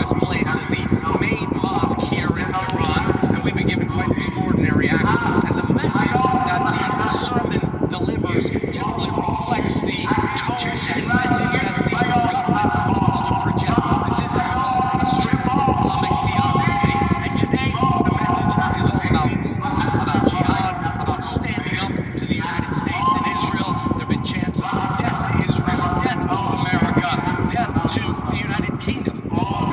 famous place is the main mosque here in Tehran, and we've been given quite extraordinary access. And the message that the sermon delivers generally reflects the tone and message that the government wants to project. This is, after all, a strict Islamic theocracy. And today, the message is all about jihad, about standing up to the United States and Israel. There have been chants of death to Israel, death to America, death to the United Kingdom.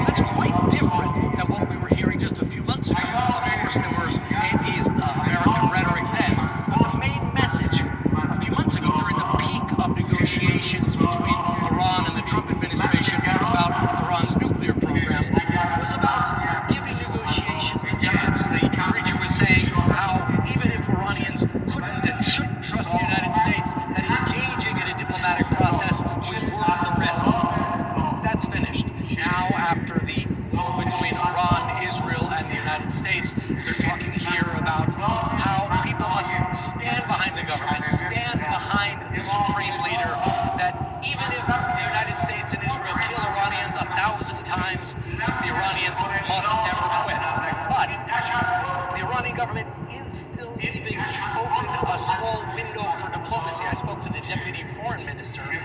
That's quite different than what we were hearing just a few months ago. Of course, there was anti-American rhetoric then, but the main message a few months ago, during the peak of negotiations between Iran and the Trump administration about Iran's nuclear program, was about giving negotiations a chance. The preacher was saying how even if Iranians couldn't and shouldn't trust the United States, that engaging in a diplomatic process was worth the risk. That's finished. Now, after the war between Iran, Israel, and the United States, they're talking here about how people must stand behind the government, stand behind the supreme leader, that even if the United States and Israel kill Iranians 1,000 times, the Iranians must never quit. But the Iranian government is still leaving open a small window for diplomacy. I spoke to the deputy foreign minister who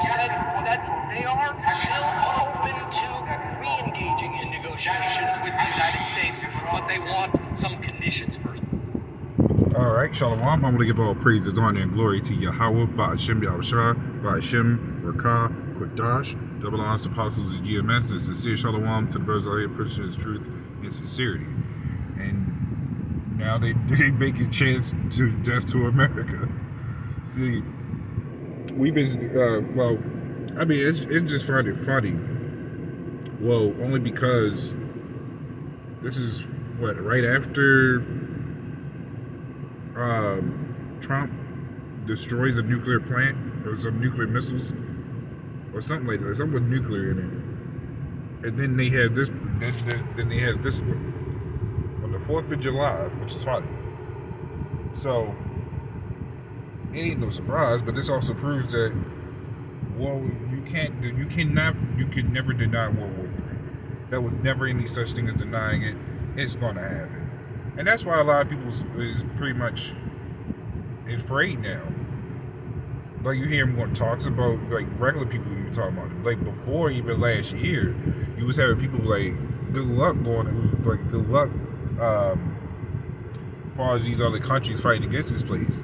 said that they are still open to re-engaging in negotiations with the United States, but they want some conditions first. Alright, Shalom. I'm going to give all praises, honor, and glory to Yahweh, YAHAWAHSHI'S, YAHASHIM, Rakah, Kodash, double honors to apostles of GMS, and sincere Shalom to the brothers out here preaching his truth and sincerity. And now they make a chance to death to America. See, we've been, well, I mean, it's just find it funny. Well, only because this is, what, right after Trump destroys a nuclear plant or some nuclear missiles or something like that, something with nuclear in it, and then they have this. Then they have this one on the 4th of July, which is funny. So it ain't no surprise, but this also proves that, well, you can never deny World War III. There was never any such thing as denying it. It's gonna happen. And that's why a lot of people is pretty much afraid now. Like, you hear more talks about, like, regular people you talking about. Like, before, even last year, you was having people like, good luck going, like, good luck as far as these other countries fighting against this place.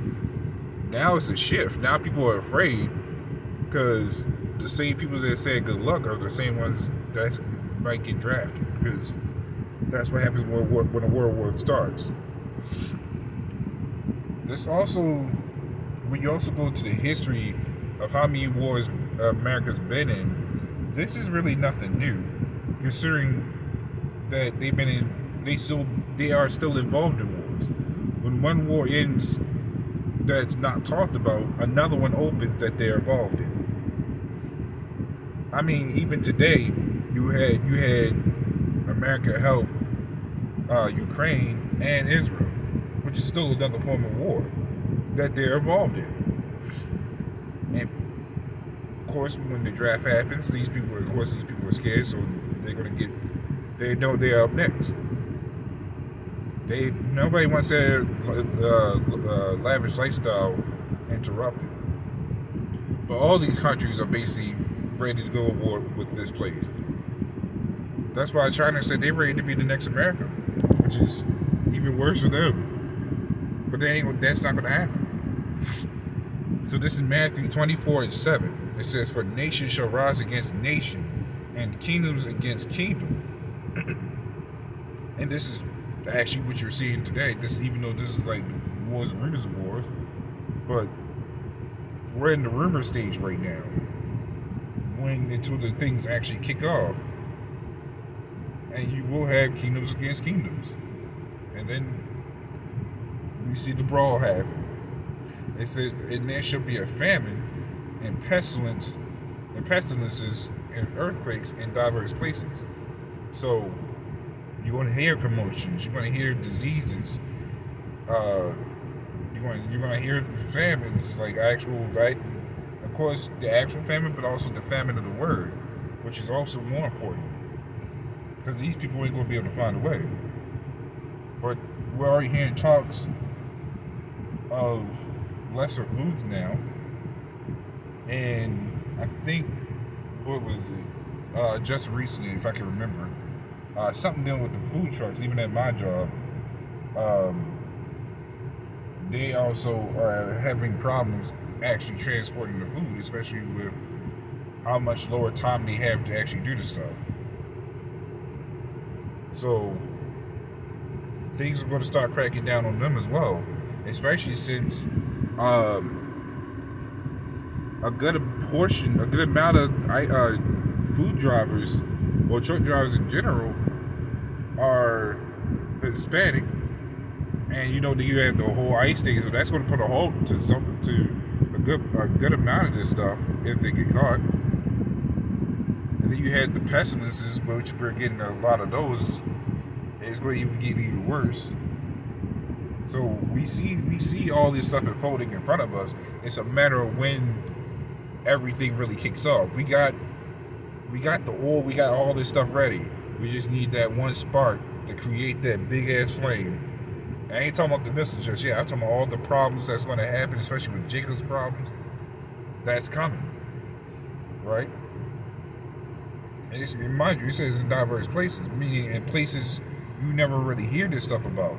Now it's a shift. Now people are afraid because the same people that say good luck are the same ones that might get drafted, because that's what happens when a world war starts. This also, when you also go to the history of how many wars America's been in, this is really nothing new, considering that they are still involved in wars. When one war ends that's not talked about, another one opens that they're involved in. I mean, even today, you had America help Ukraine and Israel, which is still another form of war that they're involved in. And of course, when the draft happens, these people are scared, so they know they're up next. Nobody wants their lavish lifestyle interrupted. But all these countries are basically ready to go to war with this place. That's why China said they're ready to be the next America, which is even worse for them. But that's not going to happen. So this is Matthew 24:7. It says, "For nation shall rise against nation, and kingdoms against kingdom." And this is actually what you're seeing today. Even though this is like wars and rumors of wars, but we're in the rumor stage right now. Until the things actually kick off, and you will have kingdoms against kingdoms, and then we see the brawl happen. It says, "And there shall be a famine, and pestilences, and earthquakes in diverse places." So you're going to hear commotions. You're going to hear diseases. You're going to hear famines, like actual, right? Of course, the actual famine, but also the famine of the word, which is also more important. because these people ain't going to be able to find a way. But we're already hearing talks of lesser foods now, and I think, what was it? Just recently, if I can remember, something dealing with the food trucks. Even at my job, they also are having problems actually transporting the food, especially with how much lower time they have to actually do the stuff. So things are going to start cracking down on them as well, especially since a good amount of food drivers or truck drivers in general are Hispanic, and you have the whole ICE thing, so that's going to put a halt to a good amount of this stuff if they get caught. And then you had the pestilences, which we're getting a lot of those, and it's going to even get even worse. So we see all this stuff unfolding in front of us. It's a matter of when everything really kicks off. We got the oil, we got all this stuff ready. We just need that one spark to create that big ass flame. I ain't talking about the missiles just yet. I'm talking about all the problems that's going to happen, especially with Jacob's problems. That's coming, right? And mind you, it says in diverse places, meaning in places you never really hear this stuff about.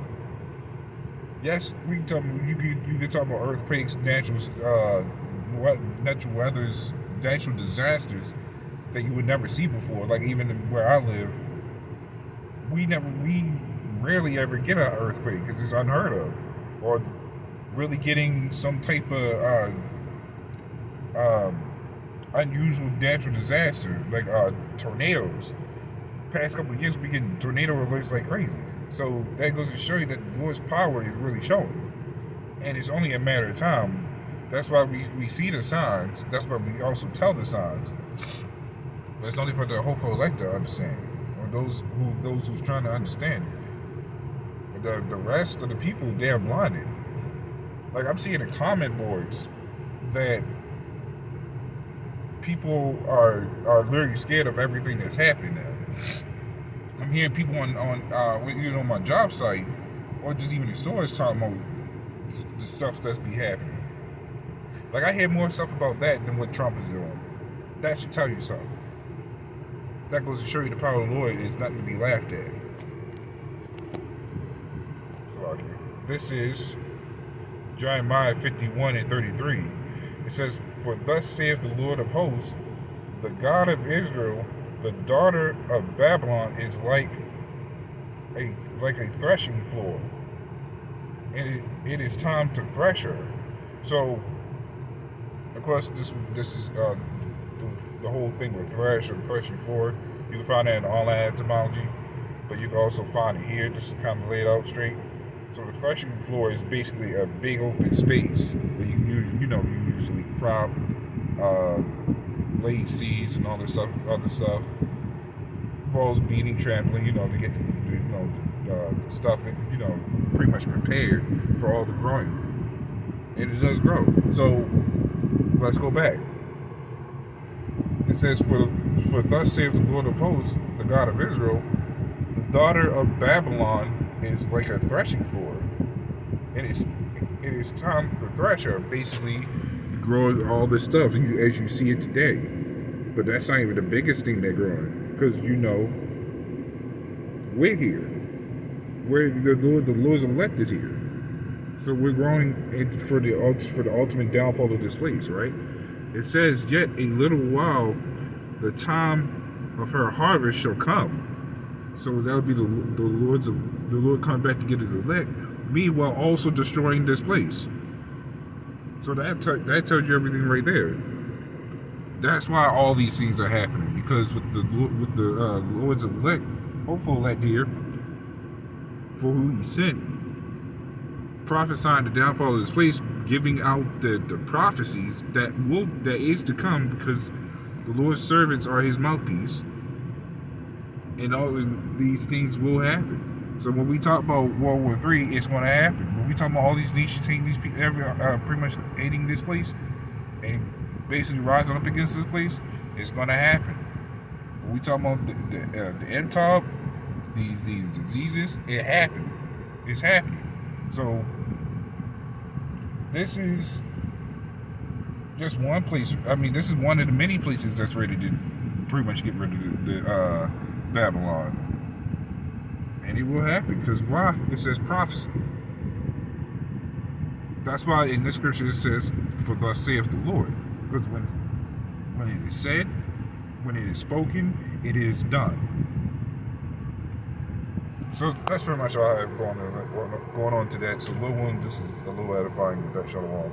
Yes, we can talk. You can talk about earthquakes, natural weathers, natural disasters that you would never see before. Like even where I live, we rarely ever get an earthquake because it's unheard of, or really getting some type of unusual natural disaster like tornadoes. Past couple of years, we get tornado alerts like crazy. So that goes to show you that the Lord's power is really showing, and it's only a matter of time. That's why we see the signs. That's why we also tell the signs. But it's only for the hopeful elect to understand, or those who's trying to understand it. But the rest of the people, they're blinded. Like I'm seeing in comment boards that people are literally scared of everything that's happening now. I'm hearing people on my job site, or just even in stores, talking about the stuff that's be happening. Like I hear more stuff about that than what Trump is doing. That should tell you something. That goes to show you the power of the Lord is nothing to be laughed at. This is Jeremiah 51:33. It says, "For thus saith the Lord of hosts, the God of Israel, the daughter of Babylon is like a threshing floor, and it is time to thresh her." So, of course, this is the whole thing with thresh or threshing floor. You can find that in online etymology, but you can also find it here, just kind of laid out straight. So the threshing floor is basically a big open space where you usually crop, lay seeds and all this other stuff. Involves beating, trampling, to get the stuff, pretty much prepared for all the growing, and it does grow. So let's go back. It says, "For thus saith the Lord of hosts, the God of Israel, the daughter of Babylon is like a threshing floor. It is time to thresh her," basically growing all this stuff as you see it today. But that's not even the biggest thing they're growing, because we're here. The Lord's elect is here. So we're growing for the ultimate downfall of this place, right? It says, "Yet a little while, the time of her harvest shall come." So that would be the Lord coming back to get his elect, meanwhile also destroying this place. So that tells you everything right there. That's why all these things are happening, because with the Lord's elect, hopeful elect here, for who he sent, prophesying the downfall of this place, giving out the prophecies that is to come, because the Lord's servants are his mouthpiece, and all of these things will happen. So when we talk about World War III, it's going to happen. When we talk about all these nations hating these people, pretty much hating this place, and basically rising up against this place, it's going to happen. When we talk about the end top, these diseases. It happened. It's happening. So this is just one place. I mean, this is one of the many places that's ready to pretty much get rid of the Babylon. And it will happen, because why? It says prophecy. That's why in this scripture it says, "For thus saith the Lord." Because when it is said, when it is spoken, it is done. So that's pretty much all I have going on to that. So little one, this is a little edifying with that shalom.